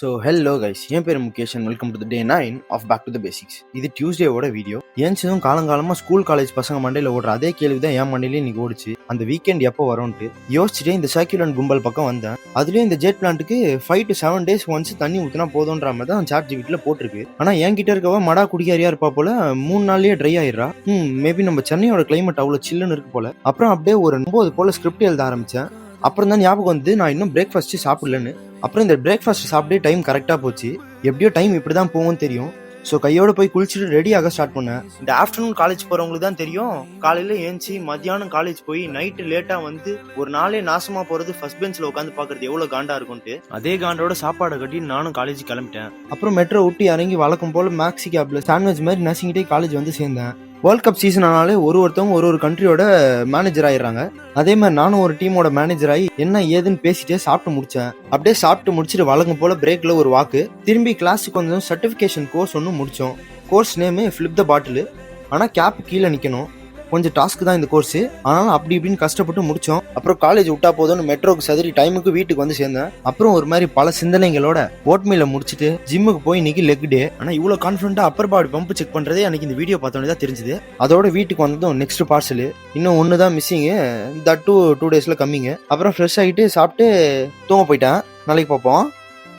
So hello guys, என் பேர் Mukesh and welcome to day 9 of back to the basics. இது டியூஸ்டேவோட வீடியோ. ஏன்ச்சதும் காலங்காலமாக ஸ்கூல் காலேஜ் பசங்க மண்டையில் ஓடுற அதே கேள்வி தான் என் மண்டையிலே இன்னைக்கு ஓடிச்சு. அந்த வீக்கெண்ட் எப்போ வரும்ட்டு யோசிச்சுட்டு இந்த சர்க்குலன் கும்பல் பக்கம் வந்தேன். அதுலேயும் இந்த ஜெட் பிளான்ட்டுக்கு 5 to 7 days ஒன்ஸ் தண்ணி ஊற்றினா போதுன்ற மாதிரி தான் சாட் ஜிபிட்டில் போட்டிருக்கு. ஆனால் என்கிட்ட இருக்கவா மடா குடிக்காரியா இருப்பா போல 3 நாள்லயே ட்ரை ஆயிடுறா. மேபி நம்ம சென்னையோட கிளைமேட் அவ்வளோ சில்லுன்னு இருக்கு போல. அப்புறம் அப்படியே ஒரு 9 போல ஸ்கிரிப்ட் எழுத ஆரம்பித்தேன். அப்புறம் தான் ஞாபகம் வந்து நான் இன்னும் பிரேக்ஃபாஸ்ட்டு சாப்பிடலன்னு. அப்புறம் இந்த பிரேக்ஃபாஸ்ட் சாப்பிட்டே டைம் கரெக்டாக போச்சு. எப்படியோ டைம் இப்படி தான் போகும்னு தெரியும். ஸோ கையோட போய் குளிச்சுட்டு ரெடியாக ஸ்டார்ட் பண்ணேன். இந்த ஆஃப்டர்நூன் காலேஜ் போகிறவங்களுக்கு தான் தெரியும். காலையில் ஏஞ்சி மத்தியானம் காலேஜ் போய் நைட்டு லேட்டாக வந்து ஒரு நாளே நாசமாக போகிறது ஃபர்ஸ்ட் பெஞ்சில் உட்காந்து பார்க்குறது எவ்வளோ காண்டா இருக்கும்ட்டு அதே காண்டோட சாப்பாடை கட்டி நானும் காலேஜ் கிளம்பிட்டேன். அப்புறம் மெட்ரோ விட்டு இறங்கி வழக்கம் போல் மேக்ஸி கேப்பில் சாண்ட்விச் மாதிரி நசிங்கிட்டே காலேஜ் வந்து சேர்ந்தேன். வேர்ல்ட் கப் சீசன் ஆனாலே ஒருத்தவங்க ஒரு கண்ட்ரியோட மேனேஜர் ஆயிடுறாங்க. அதே மாதிரி நானும் ஒரு டீமோட மேனேஜர் ஆகி என்ன ஏதுன்னு பேசிட்டே சாப்பிட்டு முடிச்சேன். அப்படியே சாப்பிட்டு முடிச்சுட்டு வழக்கம் போல பிரேக்ல ஒரு வாக்கு திரும்பி கிளாஸுக்கு வந்து சர்டிஃபிகேஷன் கோர்ஸ் ஒன்று முடிச்சோம். கோர்ஸ் நேமு ஃபிளிப் த பாட்டில். ஆனால் கேப் கீழே நிற்கணும். கொஞ்சம் டாஸ்க் தான் இந்த கோர்ஸ். ஆனாலும் அப்படி இப்படின்னு கஷ்டப்பட்டு முடிச்சோம். அப்புறம் காலேஜ் விட்டா போதும்னு மெட்ரோக்கு சதுரி டைமுக்கு வீட்டுக்கு வந்து சேர்ந்தேன். அப்புறம் ஒரு மாதிரி பல சிந்தனைகளோட ஓட்மீல முடிச்சுட்டு ஜிம்முக்கு போய் இன்னைக்கு லெக் டே. ஆனால் இவ்வளோ கான்ஃபிடென்ட்டா அப்பர் பாடி பம்ப் செக் பண்ணுறதே எனக்கு இந்த வீடியோ பார்த்தோன்னே தான் தெரிஞ்சுது. அதோட வீட்டுக்கு வந்ததும் நெக்ஸ்ட் பார்சல் இன்னும் ஒன்று தான் மிஸ்ஸிங்கு. தட் 2 days கம்மிங்க. அப்புறம் ஃப்ரெஷ் ஆகிட்டு சாப்பிட்டு தூங்க போயிட்டேன். நாளைக்கு பார்ப்போம்.